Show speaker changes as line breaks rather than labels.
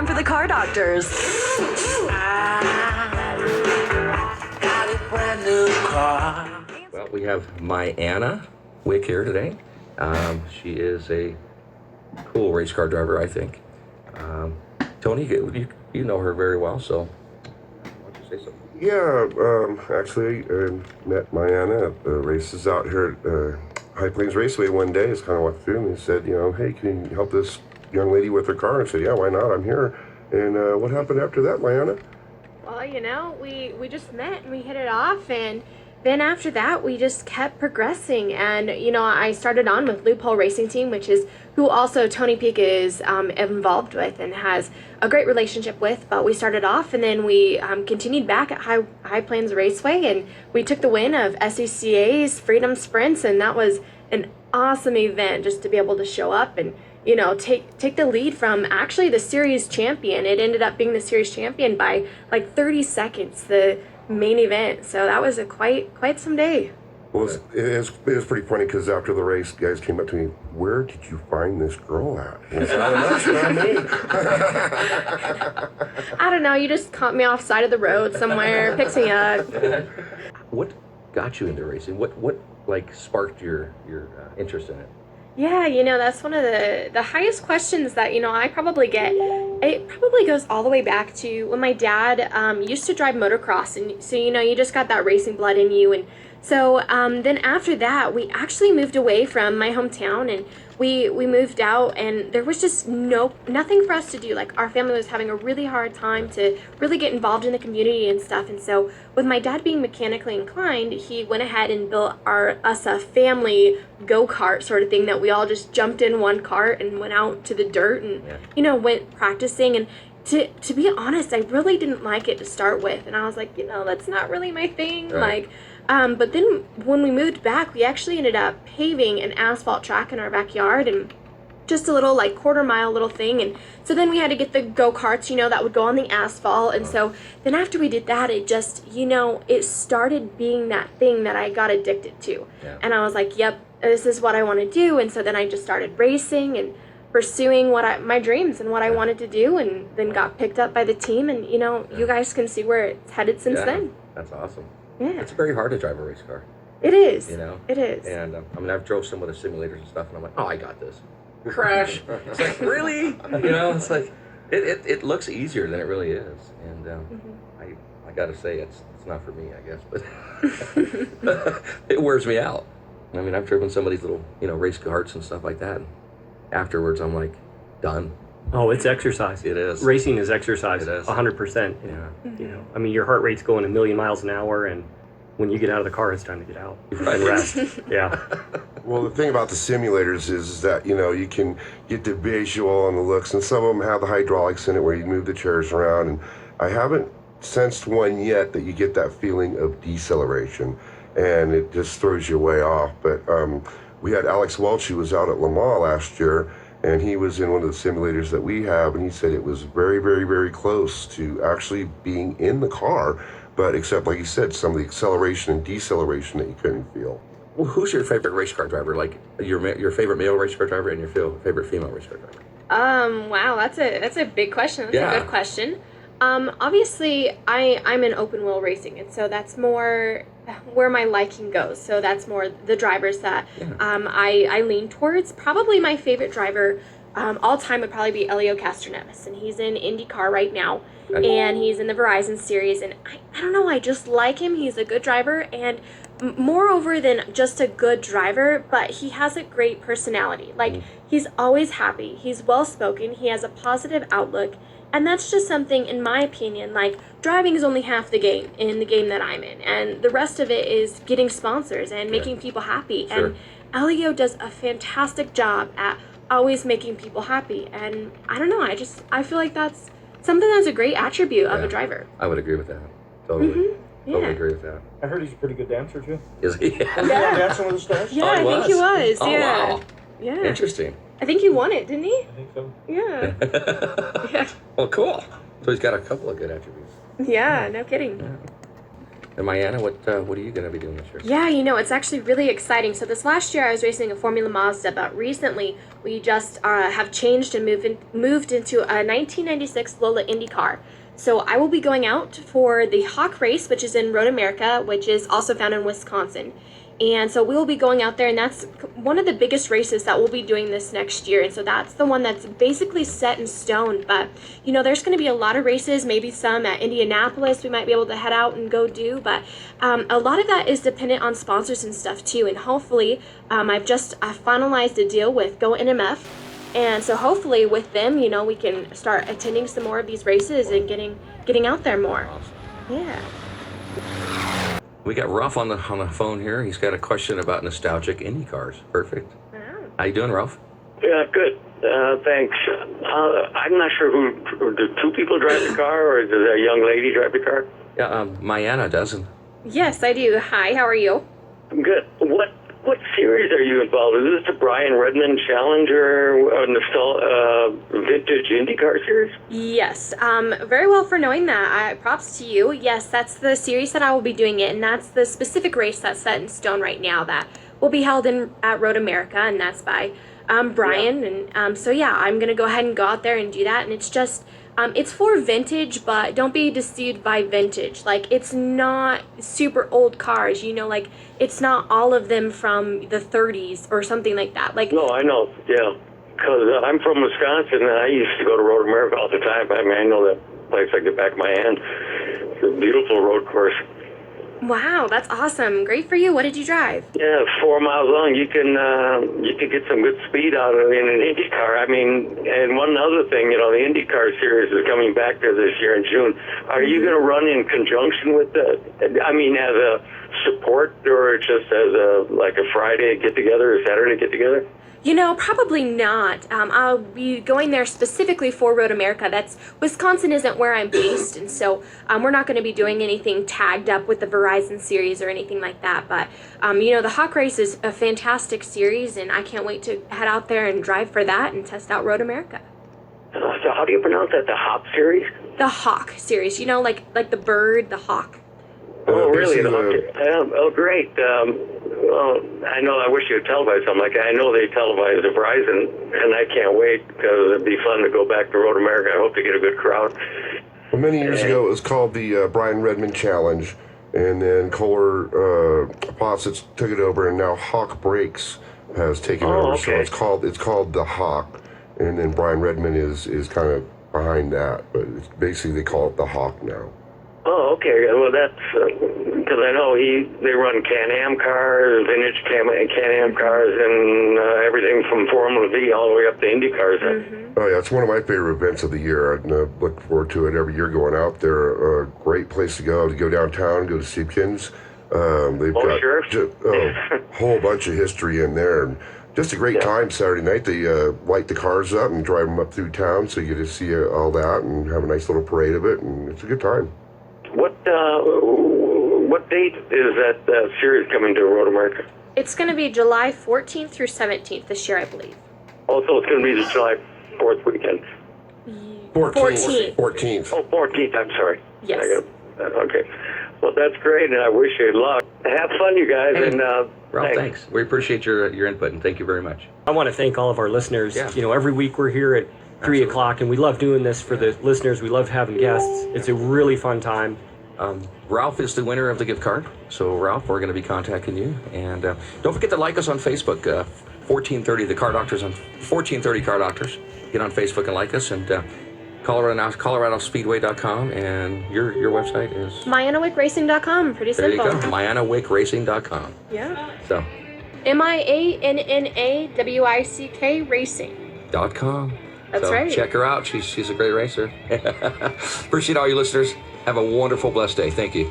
time for the car doctors.
Well, we have Mianna Wick here today. She is a cool race car driver, I think. Tony, you know her very well, so why don't you say something?
Yeah, actually, I met Mianna at the races out here at High Plains Raceway one day. Just kind of walked through and he said, hey, can you help this young lady with her car? And I said, yeah, why not? I'm here. And what happened after that, Mianna?
Well, we just met and we hit it off, and then after that we just kept progressing. And I started on with Loophole Racing Team, which is who also Tony Peak is involved with and has a great relationship with. But we started off, and then we continued back at High Plains Raceway, and we took the win of SECA's Freedom Sprints, and that was an awesome event just to be able to show up and take the lead from actually the series champion. It ended up being the series champion by like 30 seconds, the main event. So that was a quite some day.
Well, it was pretty funny because after the race, guys came up to me, where did you find this girl at? And I said, I don't know, she's not me.
I don't know, you just caught me off side of the road somewhere, picked me up.
What got you into racing? What like sparked your interest in it?
Yeah, that's one of the highest questions that, I probably get. It probably goes all the way back to when my dad used to drive motocross. And so, you just got that racing blood in you. And so then after that, we actually moved away from my hometown, and we moved out, and there was just nothing for us to do. Like, our family was having a really hard time to really get involved in the community and stuff. And so with my dad being mechanically inclined, he went ahead and built us a family go-kart sort of thing that we all just jumped in one cart and went out to the dirt and, went practicing. And to be honest, I really didn't like it to start with. And I was like, that's not really my thing.
Right.
But then when we moved back, we actually ended up paving an asphalt track in our backyard, and just a little like quarter-mile little thing. And so then we had to get the go-karts, that would go on the asphalt. And so then after we did that, it just, it started being that thing that I got addicted to.
Yeah.
And I was like, yep, this is what I want to do. And so then I just started racing and pursuing my dreams and what I wanted to do, and then got picked up by the team. And, you guys can see where it's headed since then.
That's awesome.
Yeah.
It's very hard to drive a race car.
It is.
It
is.
And I've drove some with the simulators and stuff, and I'm like, oh, I got this. Crash. It's like, really? It's like, it looks easier than it really is. And I got to say, it's not for me, I guess, but it wears me out. I mean, I've driven some of these little, race carts and stuff like that. And afterwards, I'm like, done.
Oh, it's exercise.
It is.
Racing is exercise.
It is.
100%.
Yeah.
I mean, your heart rate's going 1,000,000 miles an hour, and when you get out of the car, it's time to get out
Right.
and rest. Yeah.
Well, the thing about the simulators is that, you can get the visual and the looks, and some of them have the hydraulics in it where you move the chairs around, and I haven't sensed one yet that you get that feeling of deceleration, and it just throws you way off. But we had Alex Welch, who was out at Le Mans last year, and he was in one of the simulators that we have, and he said it was very, very, very close to actually being in the car, but except, like you said, some of the acceleration and deceleration that you couldn't feel.
Well, who's your favorite race car driver? Like your favorite male race car driver and your favorite female race car driver?
Wow, that's a big question. That's
Yeah.
a good question. Obviously, I'm in open wheel racing, and so that's more where my liking goes. So that's more the drivers that I lean towards. Probably my favorite driver all time would probably be Elio Castroneves, and he's in IndyCar right now, and he's in the Verizon series, and I don't know, I just like him. He's a good driver, and moreover than just a good driver, but he has a great personality. Like, he's always happy, he's well-spoken, he has a positive outlook. And that's just something, in my opinion, like, driving is only half the game in the game that I'm in. And the rest of it is getting sponsors and making people happy.
Sure.
And Elio does a fantastic job at always making people happy. And I don't know, I feel like that's something that's a great attribute of a driver.
I would agree with that. Totally. Totally agree with that.
I heard he's a pretty good dancer, too.
Is he?
Was he dancing with the stars?
Yeah,
Oh, he
I think he was.
Oh,
yeah.
wow.
Yeah.
Interesting.
I think he won it, didn't he?
I think so.
Yeah. Yeah.
Well, cool. So he's got a couple of good attributes.
Yeah, no kidding.
And Mianna, what are you going to be doing this year?
Yeah, it's actually really exciting. So this last year I was racing a Formula Mazda, but recently we just have changed and moved into a 1996 Lola IndyCar. So I will be going out for the Hawk race, which is in Road America, which is also found in Wisconsin. And so we will be going out there, and that's one of the biggest races that we'll be doing this next year. And so that's the one that's basically set in stone. But, there's going to be a lot of races, maybe some at Indianapolis we might be able to head out and go do. But a lot of that is dependent on sponsors and stuff, too. And hopefully I've just finalized a deal with GoNMF. And so hopefully with them, we can start attending some more of these races and getting out there more.
Awesome.
Yeah.
We got Ralph on the phone here. He's got a question about nostalgic Indy cars. Perfect.
Wow.
How you doing, Ralph?
Yeah, good. Thanks. I'm not sure who do two people drive the car, or does a young lady drive the car?
Yeah, Mianna doesn't.
Yes, I do. Hi, how are you?
I'm good. What series are you involved in? Is this the Brian Redmond Challenge or vintage IndyCar series?
Yes. Very well for knowing that. Props to you. Yes, that's the series that I will be doing it, and that's the specific race that's set in stone right now that will be held at Road America, and that's by Brian.
Yeah.
And so yeah, I'm gonna go ahead and go out there and do that, and it's just. It's for vintage, but don't be deceived by vintage. Like, it's not super old cars, like, it's not all of them from the 30s or something like that. Like,
No, I know. Yeah, because I'm from Wisconsin, and I used to go to Road America all the time. I mean, I know that place like the back of my hand. It's a beautiful road course.
wow, that's awesome. Great for you. What did you drive?
Yeah, 4 miles long. You can get some good speed out of it in an IndyCar. I mean, and one other thing, the IndyCar series is coming back there this year in June. Are you going to run in conjunction with as a support, or just as a Friday get together or Saturday get together?
Probably not. I'll be going there specifically for Road America. Wisconsin isn't where I'm based, and so we're not going to be doing anything tagged up with the Verizon series or anything like that. But, the Hawk Race is a fantastic series, and I can't wait to head out there and drive for that and test out Road America.
So how do you pronounce that, the Hop series?
The Hawk series, like the bird, the hawk.
Oh, really?
basically,
Oh, great. Well, I know. I wish you would televise something like that. I know they televise the Verizon, and I can't wait because it'd be fun to go back to Road America. I hope to get a good crowd.
Well, many years ago, it was called the Brian Redmond Challenge, and then Kohler Opposites took it over, and now Hawk Brakes has taken over. So
okay.
it's called the Hawk, and then Brian Redmond is kind of behind that, but it's basically they call it the Hawk now.
Oh, okay. Well, that's because I know they run Can-Am cars, vintage Can-Am cars, and everything from Formula V all the way up to Indy cars.
Mm-hmm.
Oh yeah, it's one of my favorite events of the year. I look forward to it every year. Going out there, a great place to go downtown, go to Siebkins. They've got
sure.
a whole bunch of history in there. And just a great time Saturday night. They light the cars up and drive them up through town, so you get to see all that and have a nice little parade of it, and it's a good time.
What date is that series coming to Road America?
It's going to be July 14th through 17th this year, I believe.
Oh, so it's going to be the July 4th weekend.
14th.
14th.
Oh, 14th, I'm sorry.
Yes.
Okay. Well, that's great, and I wish you luck. Have fun, you guys,
Hey,
and
Ralph, thanks. We appreciate your input, and thank you very much.
I want to thank all of our listeners.
Yeah.
Every week we're here at 3 o'clock, and we love doing this for the listeners. We love having guests. It's a really fun time.
Ralph is the winner of the gift card. So, Ralph, we're going to be contacting you. And don't forget to like us on Facebook, 1430 The Car Doctors on 1430 Car Doctors. Get on Facebook and like us. And ColoradoSpeedway.com. And your website is?
MiannaWickRacing.com. Pretty
There
simple.
you go. MiannaWickRacing.com.
Yeah.
So.
MiannaWick Racing. That's right.
Check her out. She's a great racer. Appreciate all you listeners. Have a wonderful, blessed day. Thank you.